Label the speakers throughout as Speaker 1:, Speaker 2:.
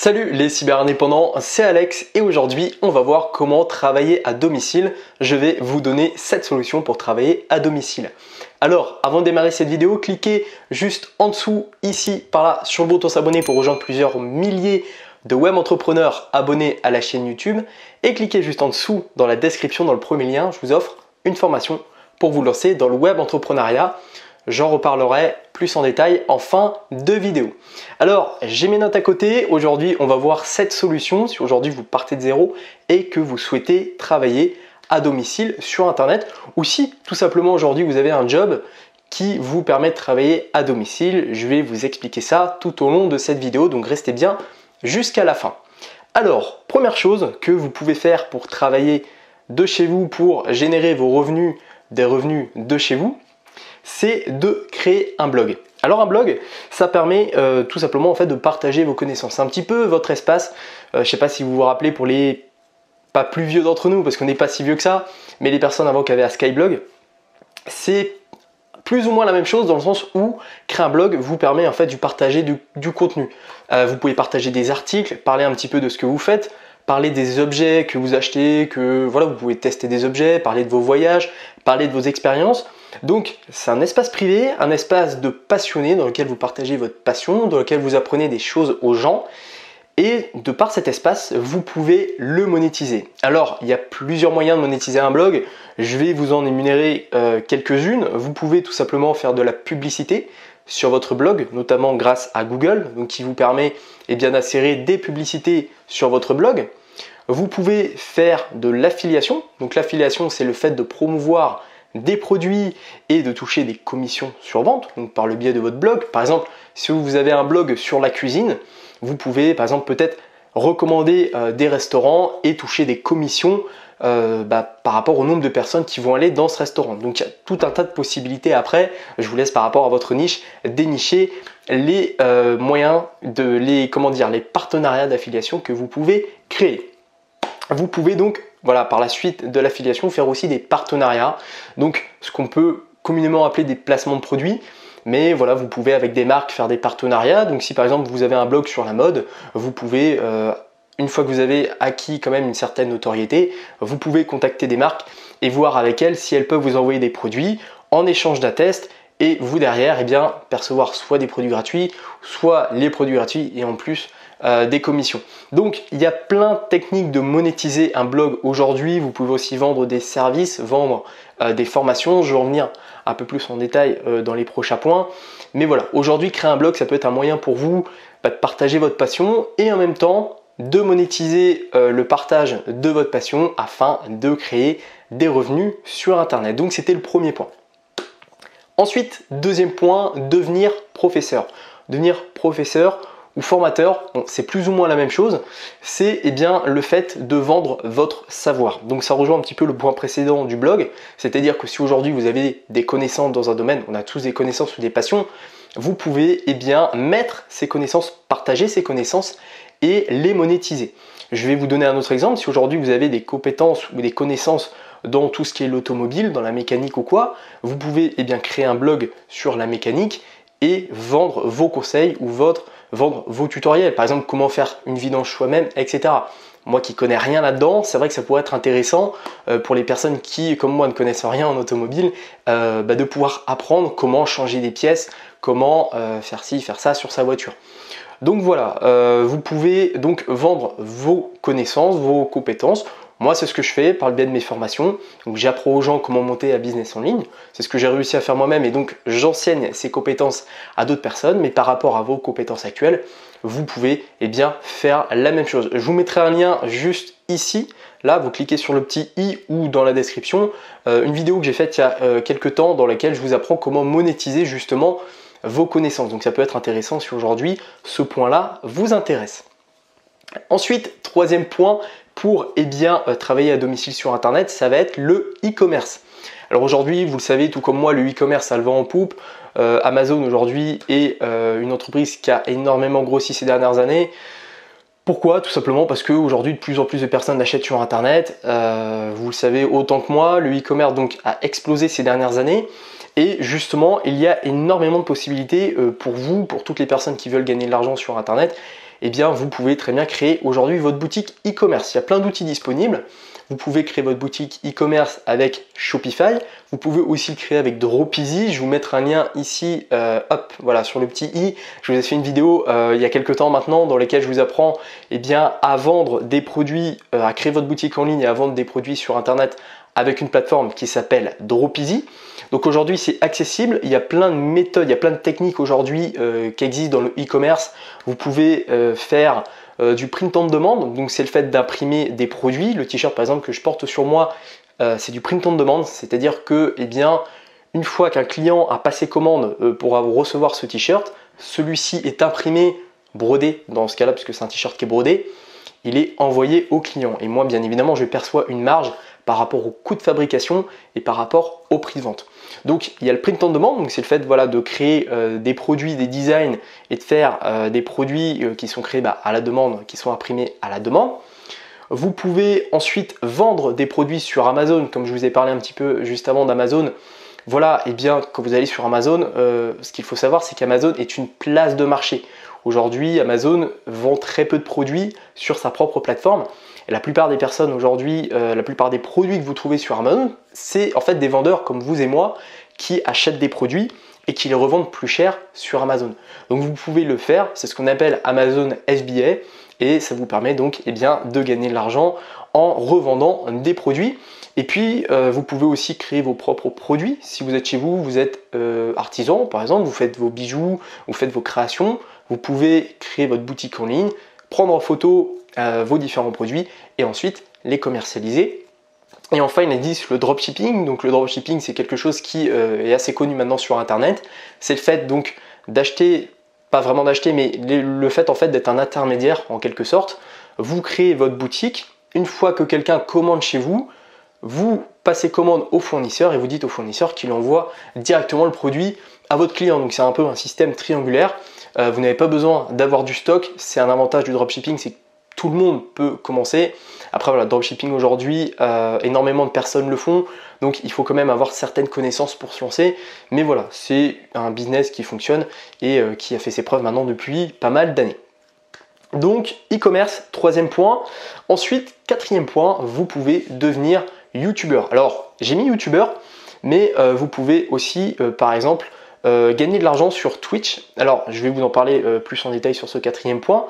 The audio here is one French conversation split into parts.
Speaker 1: Salut les cyberindépendants, c'est Alex et aujourd'hui on va voir comment travailler à domicile. Je vais vous donner 7 solutions pour travailler à domicile. Alors avant de démarrer cette vidéo, cliquez juste en dessous, ici, par là, sur le bouton s'abonner pour rejoindre plusieurs milliers de web entrepreneurs abonnés à la chaîne YouTube et cliquez juste en dessous dans la description, dans le premier lien, je vous offre une formation pour vous lancer dans le web entrepreneuriat. J'en reparlerai plus en détail en fin de vidéo. Alors, j'ai mes notes à côté. Aujourd'hui, on va voir 7 solutions si aujourd'hui vous partez de zéro et que vous souhaitez travailler à domicile sur Internet ou si tout simplement aujourd'hui vous avez un job qui vous permet de travailler à domicile. Je vais vous expliquer ça tout au long de cette vidéo, donc restez bien jusqu'à la fin. Alors, première chose que vous pouvez faire pour travailler de chez vous, pour générer vos revenus, des revenus de chez vous, c'est de créer un blog. Alors un blog, ça permet tout simplement en fait de partager vos connaissances, un petit peu votre espace. Je ne sais pas si vous vous rappelez pour les pas plus vieux d'entre nous, parce qu'on n'est pas si vieux que ça, mais les personnes avant qui avaient un Skyblog, c'est plus ou moins la même chose dans le sens où créer un blog vous permet en fait de partager du contenu. Vous pouvez partager des articles, parler un petit peu de ce que vous faites, parler des objets que vous achetez, que voilà, vous pouvez tester des objets, parler de vos voyages, parler de vos expériences. Donc c'est un espace privé, un espace de passionnés dans lequel vous partagez votre passion, dans lequel vous apprenez des choses aux gens. Et de par cet espace, vous pouvez le monétiser. Alors, il y a plusieurs moyens de monétiser un blog. Je vais vous en énumérer quelques-unes. Vous pouvez tout simplement faire de la publicité sur votre blog, notamment grâce à Google, donc qui vous permet d'insérer des publicités sur votre blog. Vous pouvez faire de l'affiliation. Donc l'affiliation, c'est le fait de promouvoir des produits et de toucher des commissions sur vente, donc par le biais de votre blog. Par exemple, si vous avez un blog sur la cuisine, vous pouvez par exemple peut-être recommander des restaurants et toucher des commissions par rapport au nombre de personnes qui vont aller dans ce restaurant. Donc il y a tout un tas de possibilités après. Je vous laisse par rapport à votre niche dénicher les moyens les partenariats d'affiliation que vous pouvez créer. Vous pouvez donc par la suite de l'affiliation faire aussi des partenariats, donc ce qu'on peut communément appeler des placements de produits. Mais voilà, vous pouvez avec des marques faire des partenariats. Donc si par exemple vous avez un blog sur la mode, vous pouvez, une fois que vous avez acquis quand même une certaine notoriété, vous pouvez contacter des marques et voir avec elles si elles peuvent vous envoyer des produits en échange d'un test. Et vous derrière, percevoir soit des produits gratuits, soit les produits gratuits et en plus des commissions. Donc il y a plein de techniques de monétiser un blog aujourd'hui. Vous pouvez aussi vendre des services, vendre des formations. Je vais revenir un peu plus en détail dans les prochains points. Mais voilà, aujourd'hui créer un blog, ça peut être un moyen pour vous de partager votre passion et en même temps de monétiser le partage de votre passion afin de créer des revenus sur Internet. Donc c'était le premier point. Ensuite, deuxième point, devenir professeur. Devenir professeur ou formateur, c'est plus ou moins la même chose, c'est le fait de vendre votre savoir. Donc ça rejoint un petit peu le point précédent du blog, c'est-à-dire que si aujourd'hui vous avez des connaissances dans un domaine, on a tous des connaissances ou des passions, vous pouvez mettre ces connaissances, partager ces connaissances et les monétiser. Je vais vous donner un autre exemple. Si aujourd'hui vous avez des compétences ou des connaissances dans tout ce qui est l'automobile, dans la mécanique ou quoi, vous pouvez créer un blog sur la mécanique et vendre vos conseils ou vendre vos tutoriels. Par exemple, comment faire une vidange soi-même, etc. Moi qui connais rien là-dedans, c'est vrai que ça pourrait être intéressant pour les personnes qui, comme moi, ne connaissent rien en automobile, de pouvoir apprendre comment changer des pièces, comment faire ci, faire ça sur sa voiture. Donc voilà, vous pouvez donc vendre vos connaissances, vos compétences. Moi, c'est ce que je fais par le biais de mes formations. Donc, j'apprends aux gens comment monter un business en ligne. C'est ce que j'ai réussi à faire moi-même et donc j'enseigne ces compétences à d'autres personnes. Mais par rapport à vos compétences actuelles, vous pouvez faire la même chose. Je vous mettrai un lien juste ici. Là, vous cliquez sur le petit i ou dans la description. Une vidéo que j'ai faite il y a quelques temps dans laquelle je vous apprends comment monétiser justement vos connaissances. Donc, ça peut être intéressant si aujourd'hui ce point-là vous intéresse. Ensuite, troisième point pour travailler à domicile sur Internet, ça va être le e-commerce. Alors aujourd'hui, vous le savez, tout comme moi, le e-commerce, ça le vend en poupe. Amazon aujourd'hui est une entreprise qui a énormément grossi ces dernières années. Pourquoi? Tout simplement parce qu'aujourd'hui, de plus en plus de personnes achètent sur Internet. Vous le savez autant que moi, le e-commerce a explosé ces dernières années. Et justement, il y a énormément de possibilités pour vous, pour toutes les personnes qui veulent gagner de l'argent sur Internet, eh bien vous pouvez très bien créer aujourd'hui votre boutique e-commerce. Il y a plein d'outils disponibles. Vous pouvez créer votre boutique e-commerce avec Shopify. Vous pouvez aussi le créer avec Dropeasy. Je vous mettrai un lien ici, hop, voilà, sur le petit i. Je vous ai fait une vidéo il y a quelques temps maintenant dans laquelle je vous apprends bien, à vendre des produits, à créer votre boutique en ligne et à vendre des produits sur Internet avec une plateforme qui s'appelle Dropeasy. Donc aujourd'hui, c'est accessible. Il y a plein de méthodes, il y a plein de techniques aujourd'hui qui existent dans le e-commerce. Vous pouvez faire du print on demand, donc c'est le fait d'imprimer des produits. Le t-shirt par exemple que je porte sur moi, c'est du print on demand, c'est-à-dire que bien, une fois qu'un client a passé commande pour recevoir ce t-shirt, celui-ci est imprimé, brodé dans ce cas-là, puisque c'est un t-shirt qui est brodé, il est envoyé au client. Et moi, bien évidemment, je perçois une marge par rapport au coût de fabrication et par rapport au prix de vente. Donc il y a le print on demand, donc c'est le fait voilà, de créer des produits, des designs et de faire des produits qui sont créés à la demande, qui sont imprimés à la demande. Vous pouvez ensuite vendre des produits sur Amazon, comme je vous ai parlé un petit peu juste avant d'Amazon. Voilà, et bien quand vous allez sur Amazon, ce qu'il faut savoir, c'est qu'Amazon est une place de marché. Aujourd'hui, Amazon vend très peu de produits sur sa propre plateforme. Et la plupart des personnes aujourd'hui, la plupart des produits que vous trouvez sur Amazon, c'est en fait des vendeurs comme vous et moi qui achètent des produits et qui les revendent plus cher sur Amazon. Donc vous pouvez le faire, c'est ce qu'on appelle Amazon FBA et ça vous permet donc de gagner de l'argent en revendant des produits. Et puis vous pouvez aussi créer vos propres produits. Si vous êtes chez vous, vous êtes artisan par exemple, vous faites vos bijoux, vous faites vos créations, vous pouvez créer votre boutique en ligne, prendre en photo vos différents produits et ensuite les commercialiser. Et enfin, il existe le dropshipping. Donc le dropshipping, c'est quelque chose qui est assez connu maintenant sur Internet. C'est le fait donc d'acheter, pas vraiment d'acheter, mais le fait en fait d'être un intermédiaire en quelque sorte. Vous créez votre boutique. Une fois que quelqu'un commande chez vous, vous passez commande au fournisseur et vous dites au fournisseur qu'il envoie directement le produit à votre client. Donc c'est un peu un système triangulaire. Vous n'avez pas besoin d'avoir du stock. C'est un avantage du dropshipping, c'est que tout le monde peut commencer. Après voilà, dropshipping aujourd'hui, énormément de personnes le font, donc il faut quand même avoir certaines connaissances pour se lancer. Mais voilà, c'est un business qui fonctionne et qui a fait ses preuves maintenant depuis pas mal d'années. Donc e-commerce, troisième point. Ensuite, quatrième point, vous pouvez devenir youtubeur. Alors j'ai mis youtubeur, mais vous pouvez aussi par exemple gagner de l'argent sur Twitch. Alors je vais vous en parler plus en détail sur ce quatrième point.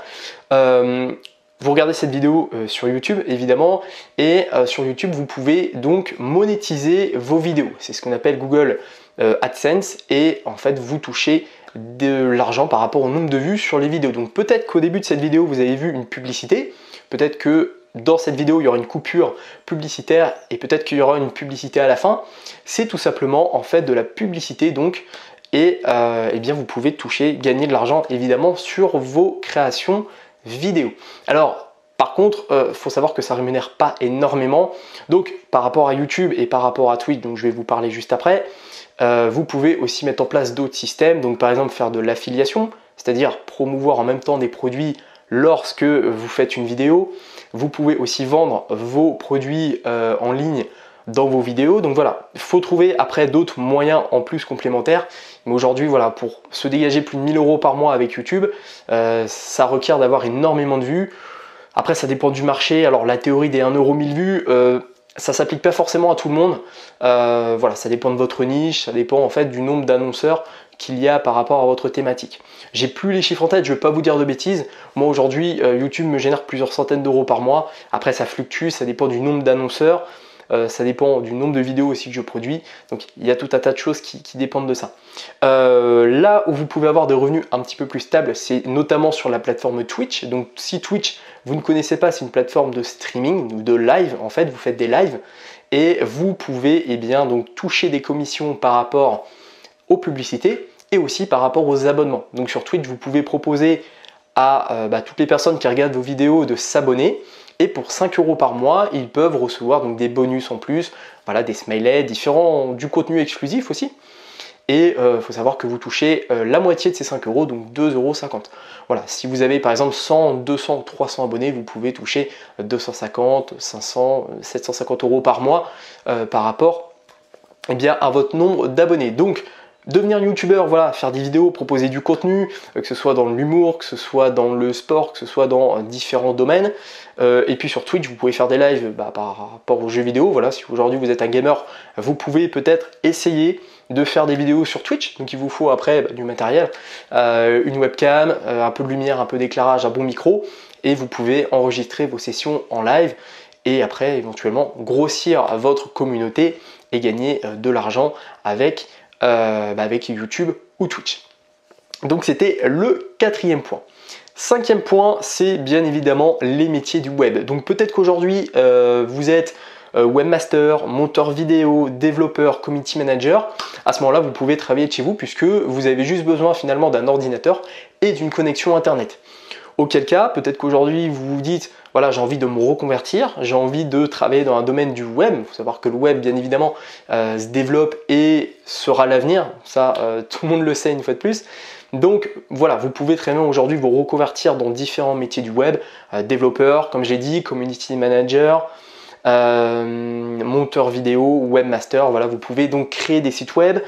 Speaker 1: Vous regardez cette vidéo sur YouTube évidemment et sur YouTube vous pouvez donc monétiser vos vidéos. C'est ce qu'on appelle Google AdSense et en fait vous touchez de l'argent par rapport au nombre de vues sur les vidéos. Donc peut-être qu'au début de cette vidéo vous avez vu une publicité, peut-être que dans cette vidéo il y aura une coupure publicitaire et peut-être qu'il y aura une publicité à la fin. C'est tout simplement en fait de la publicité donc et bien vous pouvez toucher, gagner de l'argent évidemment sur vos créations vidéo. Alors par contre, faut savoir que ça rémunère pas énormément. Donc par rapport à YouTube et par rapport à Twitch, donc je vais vous parler juste après, vous pouvez aussi mettre en place d'autres systèmes. Donc par exemple faire de l'affiliation, c'est-à-dire promouvoir en même temps des produits lorsque vous faites une vidéo. Vous pouvez aussi vendre vos produits en ligne dans vos vidéos. Donc voilà, il faut trouver après d'autres moyens en plus complémentaires. Mais aujourd'hui, voilà, pour se dégager plus de 1000 € par mois avec YouTube, ça requiert d'avoir énormément de vues. Après, ça dépend du marché. Alors la théorie des 1 € 1000 vues, ça s'applique pas forcément à tout le monde. Voilà, ça dépend de votre niche, ça dépend en fait du nombre d'annonceurs qu'il y a par rapport à votre thématique. J'ai plus les chiffres en tête, je ne vais pas vous dire de bêtises. Moi aujourd'hui, YouTube me génère plusieurs centaines d'euros par mois. Après, ça fluctue, ça dépend du nombre d'annonceurs. Ça dépend du nombre de vidéos aussi que je produis. Donc il y a tout un tas de choses qui dépendent de ça. Là où vous pouvez avoir des revenus un petit peu plus stables, c'est notamment sur la plateforme Twitch. Donc si Twitch, vous ne connaissez pas, c'est une plateforme de streaming ou de live. En fait, vous faites des lives et vous pouvez donc toucher des commissions par rapport aux publicités et aussi par rapport aux abonnements. Donc sur Twitch, vous pouvez proposer à toutes les personnes qui regardent vos vidéos de s'abonner. Et pour 5 € par mois, ils peuvent recevoir donc des bonus en plus, voilà, des smileys, du contenu exclusif aussi. Et il faut savoir que vous touchez la moitié de ces 5 €, donc 2,50 €. Voilà, si vous avez par exemple 100, 200, 300 abonnés, vous pouvez toucher 250, 500, 750 € par mois par rapport à votre nombre d'abonnés. Donc Devenir youtubeur, voilà, faire des vidéos, proposer du contenu, que ce soit dans l'humour, que ce soit dans le sport, que ce soit dans différents domaines. Et puis sur Twitch, vous pouvez faire des lives par rapport aux jeux vidéo. Voilà, si aujourd'hui vous êtes un gamer, vous pouvez peut-être essayer de faire des vidéos sur Twitch. Donc il vous faut après du matériel, une webcam, un peu de lumière, un peu d'éclairage, un bon micro. Et vous pouvez enregistrer vos sessions en live et après éventuellement grossir votre communauté et gagner de l'argent avec YouTube ou Twitch. Donc c'était le 4e point. 5e point, c'est bien évidemment les métiers du web. Donc peut-être qu'aujourd'hui vous êtes webmaster, monteur vidéo, développeur, community manager. À ce moment-là, vous pouvez travailler de chez vous puisque vous avez juste besoin finalement d'un ordinateur et d'une connexion internet. Auquel cas, peut-être qu'aujourd'hui vous vous dites, voilà, j'ai envie de me reconvertir, j'ai envie de travailler dans un domaine du web. Il faut savoir que le web, bien évidemment, se développe et sera l'avenir. Ça, tout le monde le sait une fois de plus. Donc voilà, vous pouvez très bien aujourd'hui vous reconvertir dans différents métiers du web. Développeur, comme j'ai dit, community manager, monteur vidéo, webmaster. Voilà, vous pouvez donc créer des sites web,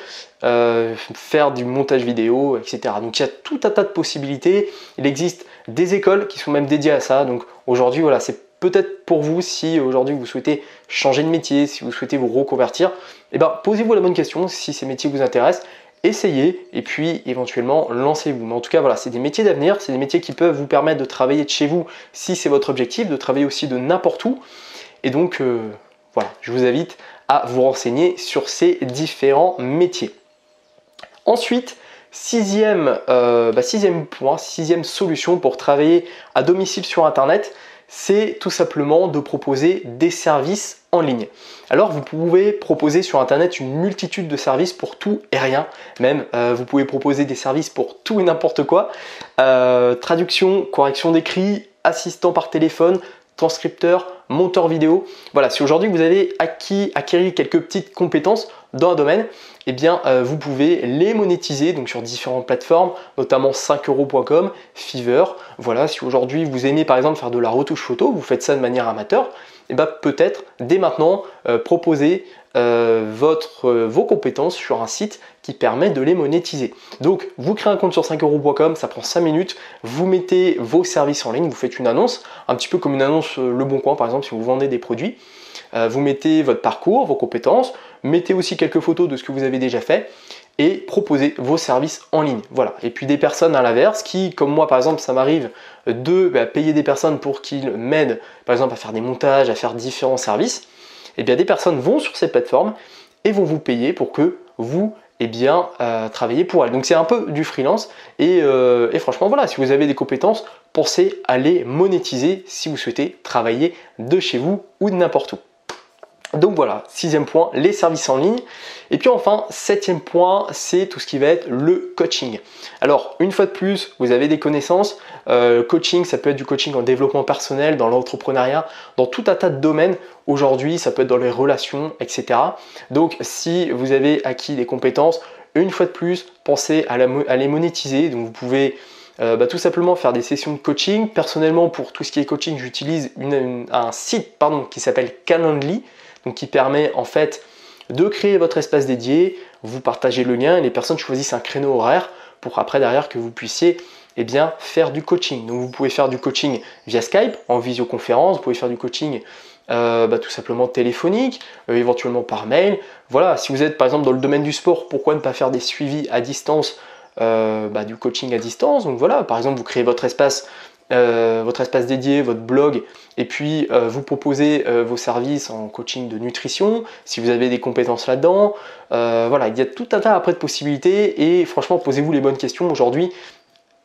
Speaker 1: faire du montage vidéo, etc. Donc il y a tout un tas de possibilités. Il existe des écoles qui sont même dédiées à ça. Donc aujourd'hui, voilà, c'est peut-être pour vous si aujourd'hui vous souhaitez changer de métier, si vous souhaitez vous reconvertir, eh ben, posez-vous la bonne question si ces métiers vous intéressent. Essayez et puis éventuellement lancez-vous. Mais en tout cas, voilà, c'est des métiers d'avenir, c'est des métiers qui peuvent vous permettre de travailler de chez vous si c'est votre objectif, de travailler aussi de n'importe où. Et donc, voilà, je vous invite à vous renseigner sur ces différents métiers. Ensuite, sixième point, sixième solution pour travailler à domicile sur Internet, c'est tout simplement de proposer des services en ligne. Alors vous pouvez proposer sur Internet une multitude de services pour tout et rien. Même vous pouvez proposer des services pour tout et n'importe quoi. Traduction, correction d'écrit, assistant par téléphone, transcripteur, monteur vidéo. Voilà, si aujourd'hui vous avez acquis quelques petites compétences dans un domaine, eh bien vous pouvez les monétiser donc sur différentes plateformes, notamment 5euros.com, Fiverr. Voilà, si aujourd'hui vous aimez par exemple faire de la retouche photo, vous faites ça de manière amateur, et bien peut-être dès maintenant proposer vos compétences sur un site qui permet de les monétiser. Donc vous créez un compte sur 5euros.com, ça prend 5 minutes, vous mettez vos services en ligne, vous faites une annonce, un petit peu comme une annonce Le Bon Coin par exemple si vous vendez des produits. Vous mettez votre parcours, vos compétences, mettez aussi quelques photos de ce que vous avez déjà fait et proposez vos services en ligne. Voilà. Et puis des personnes à l'inverse qui, comme moi par exemple, ça m'arrive de payer des personnes pour qu'ils m'aident par exemple à faire des montages, à faire différents services. Et bien des personnes vont sur ces plateformes et vont vous payer pour que vous travaillez pour elles. Donc c'est un peu du freelance et franchement voilà, si vous avez des compétences, pensez à les monétiser si vous souhaitez travailler de chez vous ou de n'importe où. Donc voilà, 6e point, les services en ligne. Et puis enfin, 7e point, c'est tout ce qui va être le coaching. Alors, une fois de plus, vous avez des connaissances. Coaching, ça peut être du coaching en développement personnel, dans l'entrepreneuriat, dans tout un tas de domaines. Aujourd'hui, ça peut être dans les relations, etc. Donc, si vous avez acquis des compétences, une fois de plus, pensez à les monétiser. Donc, vous pouvez tout simplement faire des sessions de coaching. Personnellement, pour tout ce qui est coaching, j'utilise un site qui s'appelle Calendly. Donc qui permet en fait de créer votre espace dédié, vous partagez le lien et les personnes choisissent un créneau horaire pour après derrière que vous puissiez faire du coaching. Donc vous pouvez faire du coaching via Skype, en visioconférence, vous pouvez faire du coaching tout simplement téléphonique, éventuellement par mail. Voilà, si vous êtes par exemple dans le domaine du sport, pourquoi ne pas faire des suivis à distance, du coaching à distance. Donc voilà, par exemple vous créez votre espace dédié, votre blog, et puis vous proposez vos services en coaching de nutrition, si vous avez des compétences là-dedans. Voilà, il y a tout un tas après de possibilités et franchement, posez-vous les bonnes questions aujourd'hui.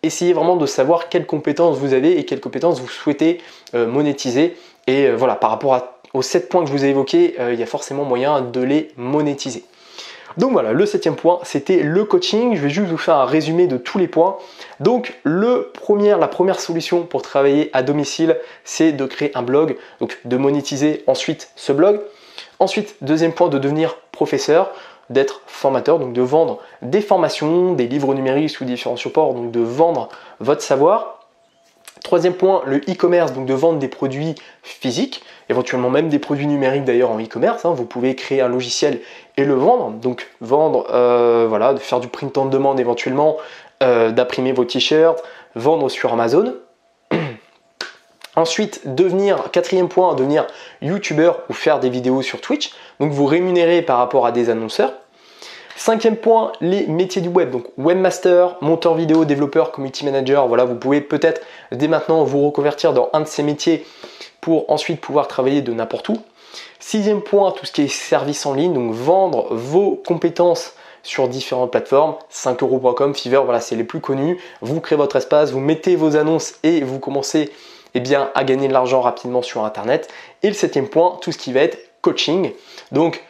Speaker 1: Essayez vraiment de savoir quelles compétences vous avez et quelles compétences vous souhaitez monétiser. Et voilà, par rapport aux 7 points que je vous ai évoqués, il y a forcément moyen de les monétiser. Donc voilà, le 7e point, c'était le coaching. Je vais juste vous faire un résumé de tous les points. Donc la première solution pour travailler à domicile, c'est de créer un blog, donc de monétiser ensuite ce blog. Ensuite, deuxième point, de devenir professeur, d'être formateur, donc de vendre des formations, des livres numériques sous différents supports, donc de vendre votre savoir. Troisième point, le e-commerce, donc de vendre des produits physiques, éventuellement même des produits numériques d'ailleurs en e-commerce. Vous pouvez créer un logiciel et le vendre. Donc vendre, voilà, de faire du print on demand éventuellement, d'imprimer vos t-shirts, vendre sur Amazon. Ensuite, quatrième point, devenir youtubeur ou faire des vidéos sur Twitch. Donc vous rémunérez par rapport à des annonceurs. Cinquième point, les métiers du web, donc webmaster, monteur vidéo, développeur, community manager. Voilà, vous pouvez peut-être dès maintenant vous reconvertir dans un de ces métiers pour ensuite pouvoir travailler de n'importe où. Sixième point, tout ce qui est service en ligne, donc vendre vos compétences sur différentes plateformes, 5euros.com, Fiverr, voilà, c'est les plus connus. Vous créez votre espace, vous mettez vos annonces et vous commencez à gagner de l'argent rapidement sur Internet. Et le septième point, tout ce qui va être coaching, donc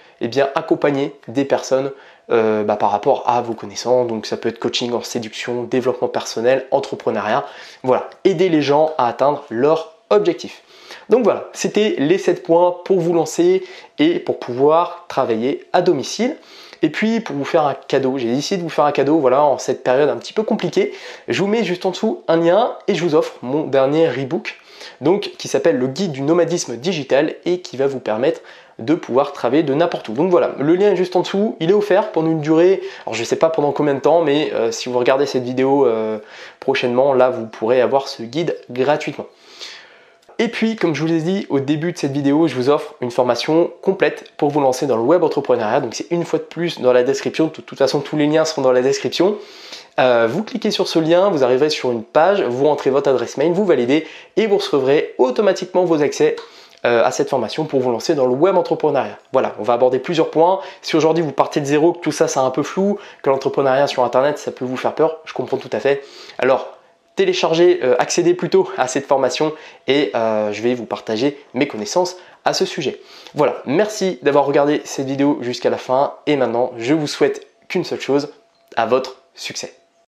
Speaker 1: accompagner des personnes par rapport à vos connaissances. Donc ça peut être coaching en séduction, développement personnel, entrepreneuriat. Voilà, aider les gens à atteindre leur objectif. Donc voilà, c'était les 7 points pour vous lancer et pour pouvoir travailler à domicile. Et puis pour vous faire un cadeau, j'ai décidé de vous faire un cadeau, voilà, en cette période un petit peu compliquée. Je vous mets juste en dessous un lien et je vous offre mon dernier ebook, donc qui s'appelle le guide du nomadisme digital et qui va vous permettre de pouvoir travailler de n'importe où. Donc voilà, le lien est juste en dessous, il est offert pendant une durée, alors je ne sais pas pendant combien de temps, mais si vous regardez cette vidéo prochainement, là vous pourrez avoir ce guide gratuitement. Et puis, comme je vous l'ai dit au début de cette vidéo, je vous offre une formation complète pour vous lancer dans le web entrepreneuriat. Donc c'est une fois de plus dans la description. De toute façon, tous les liens seront dans la description. Vous cliquez sur ce lien, vous arriverez sur une page, vous rentrez votre adresse mail, vous validez et vous recevrez automatiquement vos accès à cette formation pour vous lancer dans le web entrepreneuriat. Voilà, on va aborder plusieurs points. Si aujourd'hui vous partez de zéro, que tout ça c'est un peu flou, que l'entrepreneuriat sur internet ça peut vous faire peur, je comprends tout à fait. Alors téléchargez, accédez plutôt à cette formation et je vais vous partager mes connaissances à ce sujet. Voilà, merci d'avoir regardé cette vidéo jusqu'à la fin et maintenant je vous souhaite qu'une seule chose, à votre succès.